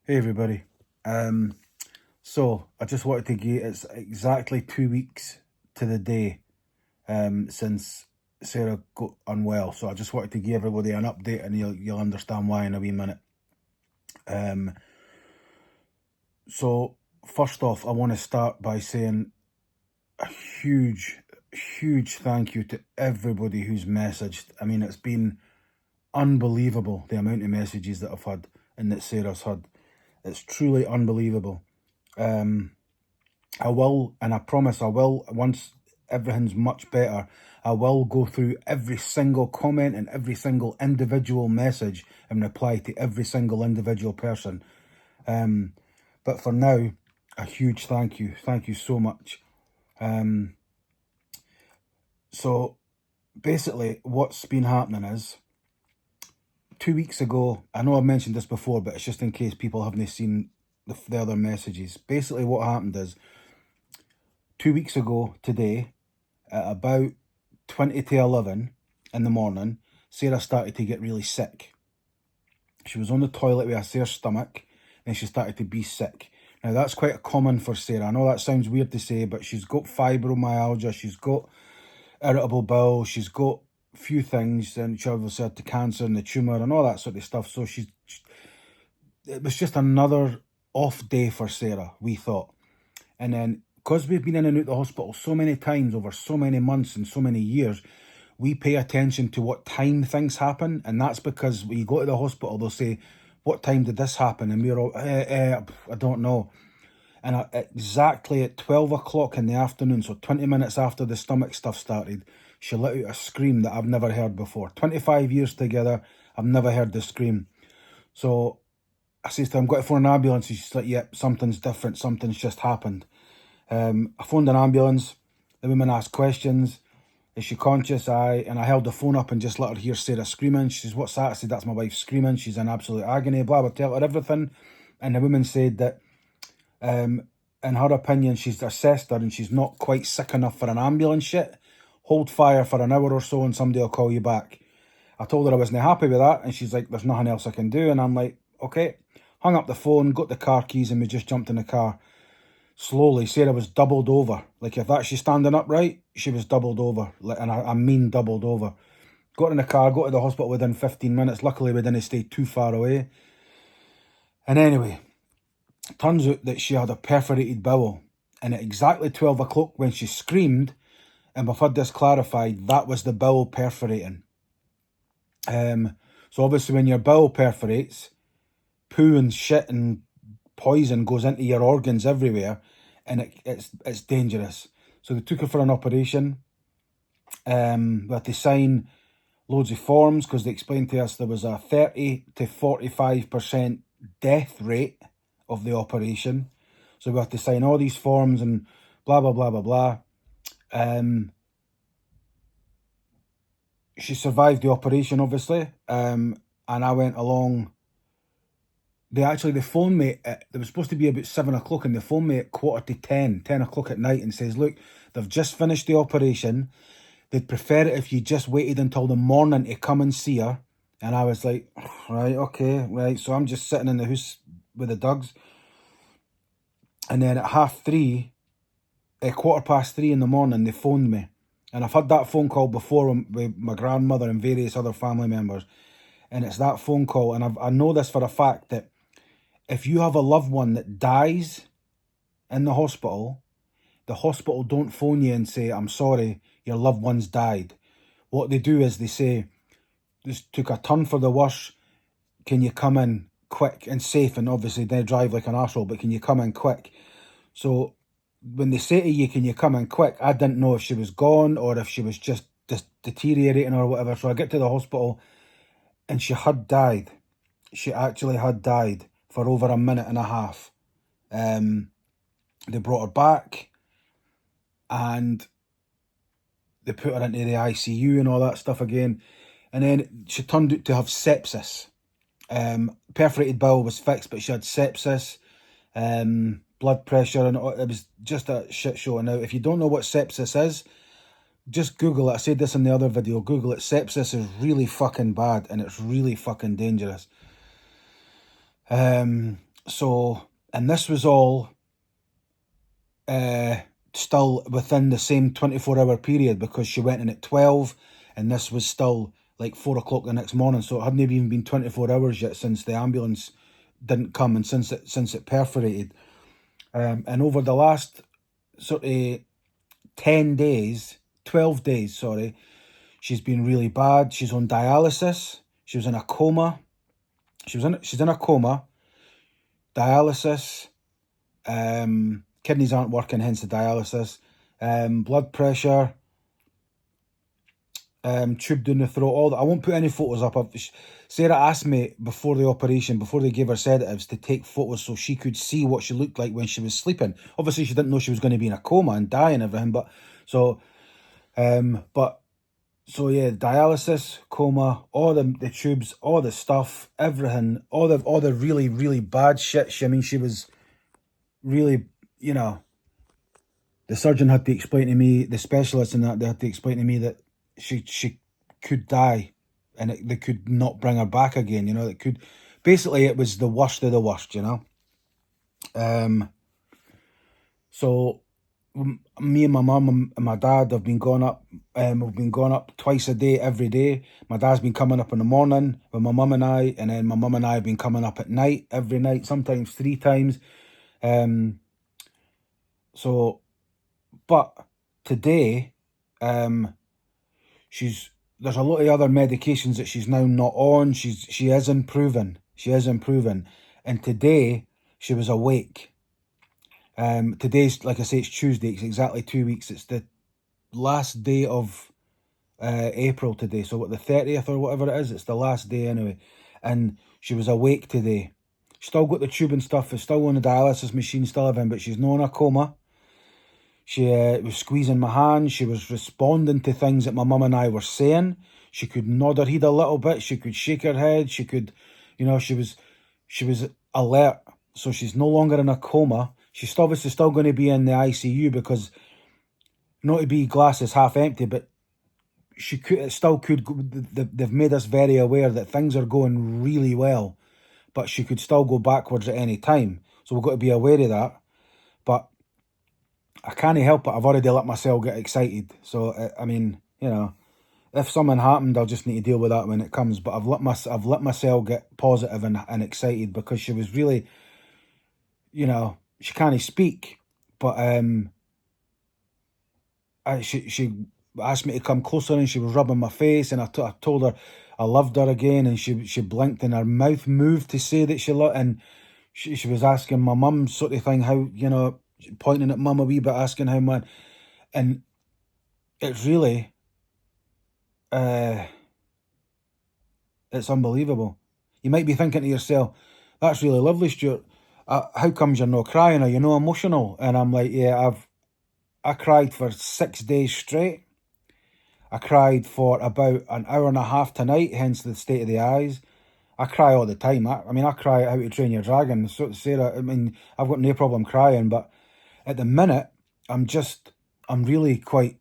Hey everybody. So I just wanted to give it's exactly 2 weeks to the day since Sarah got unwell. So I just wanted to give everybody an update, and you'll understand why in a wee minute. So first off, I want to start by saying a huge thank you to everybody who's messaged. I mean, it's been unbelievable the amount of messages that I've had and that Sarah's had. It's truly unbelievable. I will, and I promise I will, once everything's much better, I will go through every single comment and every single individual message and reply to every single individual person. But for now, a huge thank you. Thank you so much. So basically what's been happening is, 2 weeks ago, I know I've mentioned this before, but it's just in case people haven't seen the other messages. Basically what happened is, 2 weeks ago today, at about 20 to 11 in the morning, Sarah started to get really sick. She was on the toilet with a sore stomach, and she started to be sick. Now, that's quite common for Sarah. I know that sounds weird to say, but she's got fibromyalgia, she's got irritable bowel, she's got a few things, and she obviously had the cancer and the tumour and all that sort of stuff. So it was just another off day for Sarah, we thought. And then, because we've been in and out the hospital so many times over so many months and so many years, we pay attention to what time things happen. And that's because when you go to the hospital, they'll say, what time did this happen? And we're all, I don't know. And exactly at 12 o'clock in the afternoon, so 20 minutes after the stomach stuff started, she let out a scream that I've never heard before. 25 years together, I've never heard the scream. So I says to her, I'm going to phone an ambulance. And she's like, yep, something's different. Something's just happened. I phoned an ambulance. The woman asked questions. Is she conscious? And I held the phone up and just let her hear Sarah screaming. She says, what's that? I said, that's my wife screaming. She's in absolute agony, blah, blah, tell her everything. And the woman said that, in her opinion, she's assessed her and she's not quite sick enough for an ambulance yet. Hold fire for an hour or so and somebody will call you back. I told her I wasn't happy with that, and she's like, there's nothing else I can do. And I'm like, okay. Hung up the phone, got the car keys, and we just jumped in the car. Slowly, Sarah was doubled over. Like, if that's she standing upright, she was doubled over. And I mean doubled over. Got in the car, got to the hospital within 15 minutes. Luckily, we didn't stay too far away. And anyway, turns out that she had a perforated bowel. And at exactly 12 o'clock when she screamed, and we've had this clarified, that was the bowel perforating. So obviously when your bowel perforates, poo and shit and poison goes into your organs everywhere, and it's dangerous. So they took her for an operation. We had to sign loads of forms because they explained to us there was a 30 to 45% death rate of the operation. So we had to sign all these forms and blah, blah, blah, blah, blah. She survived the operation, obviously, and I went along. They phoned me, they were supposed to be about 7 o'clock, and they phoned me at 10 o'clock at night and says, look, they've just finished the operation. They'd prefer it if you just waited until the morning to come and see her. And I was like, right, okay, right. So I'm just sitting in the house with the dogs. And then at 3:30, 3:15 in the morning, they phoned me. And I've had that phone call before with my grandmother and various other family members. And it's that phone call, and I know this for a fact, that if you have a loved one that dies in the hospital don't phone you and say, I'm sorry, your loved one's died. What they do is they say, this took a turn for the worse, can you come in quick and safe? And obviously they drive like an arsehole, but can you come in quick? So when they say to you, can you come in quick, I didn't know if she was gone or if she was just deteriorating or whatever. So I get to the hospital and she had died. She actually had died for over a minute and a half. They brought her back and they put her into the ICU and all that stuff again. And then she turned out to have sepsis. Perforated bowel was fixed, but she had sepsis, blood pressure, and it was just a shit show. Now, if you don't know what sepsis is, just Google it. I said this in the other video. Google it. Sepsis is really fucking bad, and it's really fucking dangerous. So, and this was all still within the same 24-hour period, because she went in at 12 and this was still like 4 o'clock the next morning. So it hadn't even been 24 hours yet since the ambulance didn't come and since it perforated. And over the last sort of 10 days, 12 days, sorry, she's been really bad. She's on dialysis. She was in a coma. She's in a coma, dialysis, kidneys aren't working, hence the dialysis, blood pressure, tube down the throat, all that. I won't put any photos up. Sarah asked me before the operation, before they gave her sedatives, to take photos so she could see what she looked like when she was sleeping. Obviously, she didn't know she was going to be in a coma and die and everything, so yeah, dialysis, coma, all the tubes, all the stuff, everything, all the really, really bad shit. She was really, the surgeon had to explain to me, the specialists and that, they had to explain to me that she could die, and they could not bring her back again. Basically it was the worst of the worst. So me and my mum and my dad have been going up. We've been going up twice a day, every day. My dad's been coming up in the morning with my mum and I, and then my mum and I have been coming up at night, every night, sometimes 3 times. But today, there's a lot of other medications that she's now not on. She is improving. And today she was awake. Today's, like I say, it's Tuesday. It's exactly 2 weeks. It's the last day of April today. So what, the 30th or whatever it is? It's the last day anyway. And she was awake today. Still got the tube and stuff. Is still on the dialysis machine, still having, but she's not in a coma. She was squeezing my hand. She was responding to things that my mum and I were saying. She could nod her head a little bit. She could shake her head. She could, she was alert. So she's no longer in a coma. She's obviously still going to be in the ICU, because, not to be glasses half empty, but they've made us very aware that things are going really well, but she could still go backwards at any time. So we've got to be aware of that. But I can't help it. I've already let myself get excited. So, if something happened, I'll just need to deal with that when it comes. But I've let myself get positive and excited, because she was really, she can't speak, but she asked me to come closer, and she was rubbing my face, and I told her I loved her again, and she blinked and her mouth moved to say that she loved, and she was asking my mum sort of thing, how, pointing at mum a wee bit, asking how much, and it's really, it's unbelievable. You might be thinking to yourself, that's really lovely, Stuart. How comes you're not crying? Are you not emotional? And I'm like, yeah, I cried for 6 days straight. I cried for about an hour and a half tonight, hence the state of the eyes. I cry all the time. I cry How to Train Your Dragon. So, Sarah, I've got no problem crying, but at the minute, I'm really quite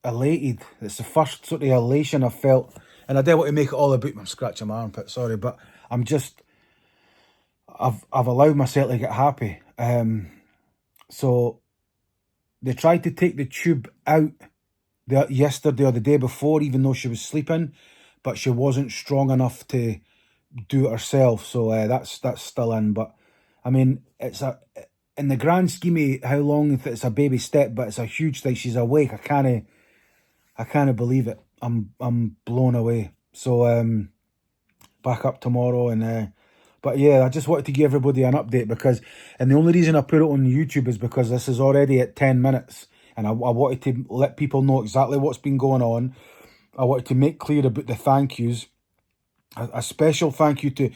elated. It's the first sort of elation I've felt, and I don't want to make it all about, I'm scratching my armpit, sorry, but I've allowed myself to get happy. So they tried to take the tube out yesterday or the day before, even though she was sleeping, but she wasn't strong enough to do it herself. So that's still in. But it's in the grand scheme of how long it's a baby step, but it's a huge thing. She's awake. I can't believe it. I'm blown away. So back up tomorrow, and but yeah, I just wanted to give everybody an update, and the only reason I put it on YouTube is because this is already at 10 minutes, and I wanted to let people know exactly what's been going on. I wanted to make clear about the thank yous. A special thank you to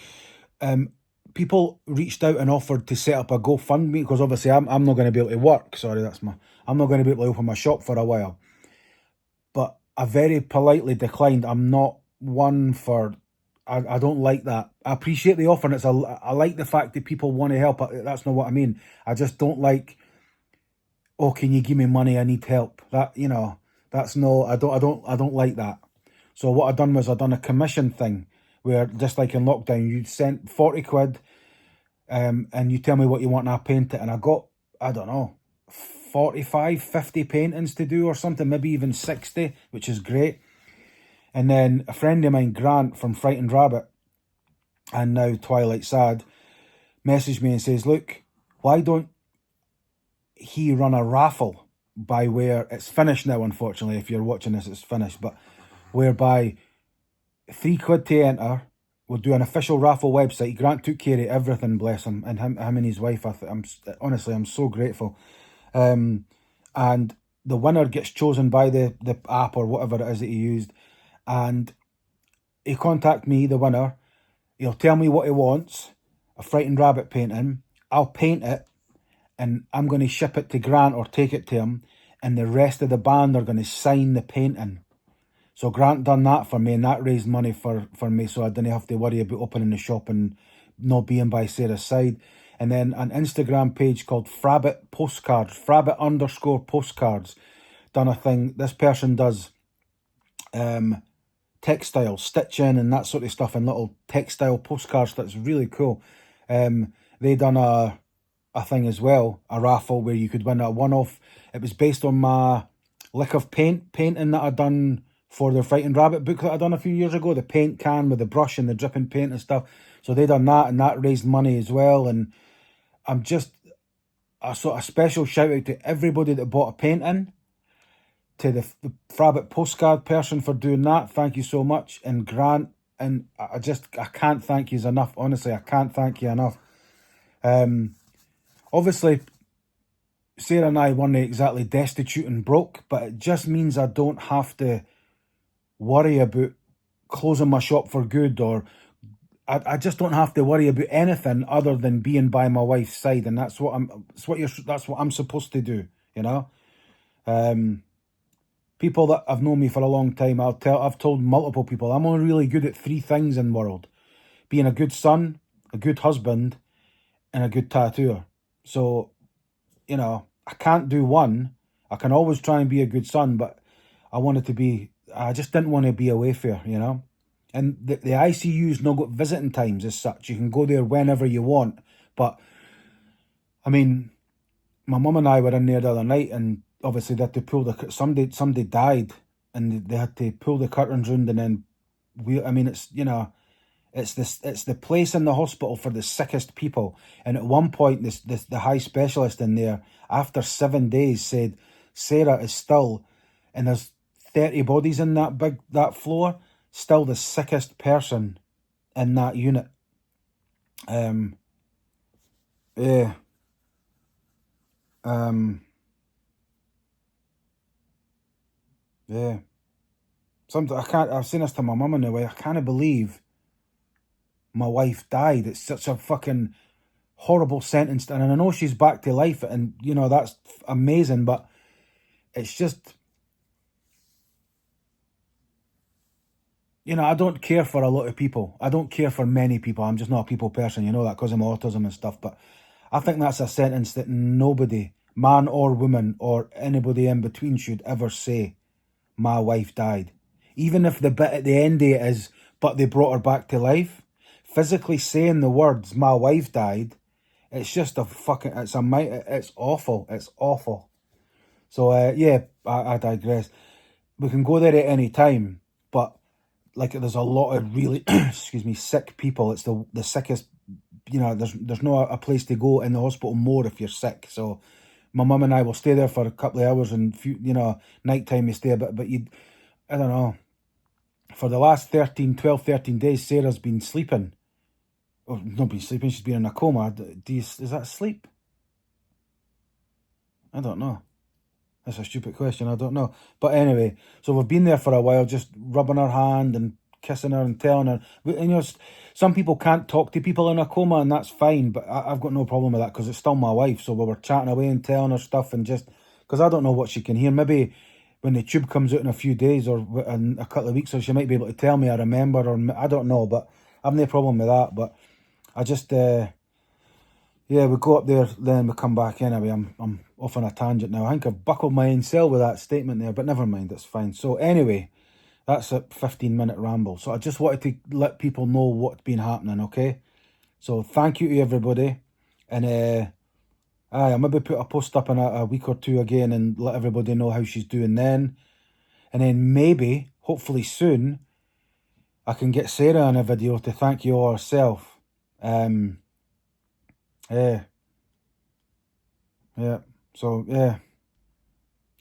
people reached out and offered to set up a GoFundMe, because obviously I'm not going to be able to work. Sorry, I'm not going to be able to open my shop for a while. But I very politely declined. I'm not one for, I don't like that. I appreciate the offer, and I like the fact that people want to help. That's not what I mean. I just don't like, oh, can you give me money? I need help. That's no, I don't like that. So what I done a commission thing, where just like in lockdown, you sent 40 quid, and you tell me what you want and I'll paint it. And I got, I don't know, 45, 50 paintings to do or something, maybe even 60, which is great. And then a friend of mine, Grant from Frightened Rabbit, and now Twilight Sad, messaged me and says, look, why don't he run a raffle by where, it's finished now, unfortunately, if you're watching this, it's finished, but whereby £3 to enter. We'll do an official raffle website. Grant took care of everything, bless him, and him and his wife. Honestly, I'm so grateful. And the winner gets chosen by the app or whatever it is that he used. And he contact me, the winner. He'll tell me what he wants, a Frightened Rabbit painting. I'll paint it, and I'm going to ship it to Grant or take it to him. And the rest of the band are going to sign the painting. So Grant done that for me, and that raised money for me, so I didn't have to worry about opening the shop and not being by Sarah's side. And then an Instagram page called Frabbit Postcards, Frabbit_postcards, done a thing. This person does textile, stitching and that sort of stuff, and little textile postcards. That's really cool. They done a thing as well, a raffle where you could win a one-off. It was based on my lick of painting that I'd done for the Frightened Rabbit book that I done a few years ago, the paint can with the brush and the dripping paint and stuff. So they done that, and that raised money as well. And I'm just a sort of special shout out to everybody that bought a painting, to the Frabbit postcard person for doing that. Thank you so much. And Grant, and I can't thank you enough. Honestly, I can't thank you enough. Obviously, Sarah and I weren't exactly destitute and broke, but it just means I don't have to worry about closing my shop for good, or I just don't have to worry about anything other than being by my wife's side, and that's what I'm supposed to do, you know. People that have known me for a long time, I've told multiple people I'm only really good at 3 things in the world: being a good son, a good husband, and a good tattooer. So, you know, I can't do one. I can always try and be a good son, but I just didn't want to be away for her, you know. And the ICU's not got visiting times as such. You can go there whenever you want. But, I mean, my mum and I were in there the other night, and obviously they had to pull somebody died, and they had to pull the curtains round, and then it's, you know, it's the place in the hospital for the sickest people. And at one point, the high specialist in there, after 7 days, said Sarah is still, and there's 30 bodies in that floor, still the sickest person in that unit. Yeah. Yeah. I've seen this to my mum in a way. I can't believe my wife died. It's such a fucking horrible sentence. And I know she's back to life, and, you know, that's amazing, but it's just, you know, I don't care for a lot of people. I don't care for many people. I'm just not a people person, you know that, because of my autism and stuff. But I think that's a sentence that nobody, man or woman or anybody in between, should ever say. My wife died. Even if the bit at the end of it is, but they brought her back to life. Physically saying the words, my wife died, it's just it's awful. It's awful. So, yeah, I digress. We can go there at any time, but like, there's a lot of really, excuse me, sick people. It's the sickest, you know, there's no a place to go in the hospital more if you're sick. So my mum and I will stay there for a couple of hours, and you know, night time we stay a bit, but I don't know. For the last 12, 13 days, Sarah's been sleeping. Or not been sleeping, she's been in a coma. Is that sleep? I don't know. That's a stupid question, I don't know. But anyway, so we've been there for a while, just rubbing her hand and kissing her and telling her. And, you know, some people can't talk to people in a coma, and that's fine, but I've got no problem with that, because it's still my wife. So we were chatting away and telling her stuff, and just, because I don't know what she can hear. Maybe when the tube comes out in a few days or in a couple of weeks, or she might be able to tell me I remember, or I don't know, but I've no problem with that. But I just, yeah, we go up there, then we come back anyway. I'm off on a tangent now. I think I've buckled my own cell with that statement there, but never mind, it's fine. So anyway, that's a 15-minute ramble. So I just wanted to let people know what's been happening, okay? So thank you to everybody. And I'll maybe put a post up in a week or two again and let everybody know how she's doing then. And then maybe, hopefully soon, I can get Sarah in a video to thank you all herself. Yeah. So, yeah.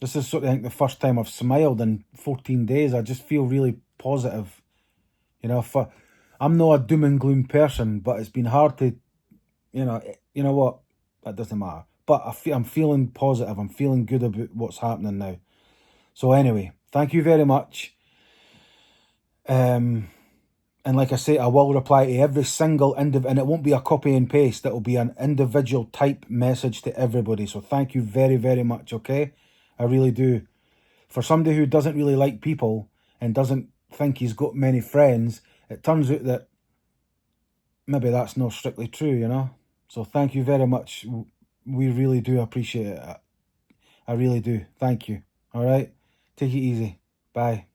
This is sort of, I think, the first time I've smiled in 14 days. I just feel really positive. You know, I'm not a doom and gloom person, but it's been hard to, you know what? That doesn't matter. But I'm feeling positive. I'm feeling good about what's happening now. So anyway, thank you very much. And like I say, I will reply to every single and it won't be a copy and paste. It will be an individual type message to everybody. So thank you very, very much, okay? I really do. For somebody who doesn't really like people and doesn't think he's got many friends, it turns out that maybe that's not strictly true, you know? So thank you very much. We really do appreciate it. I really do. Thank you. All right? Take it easy. Bye.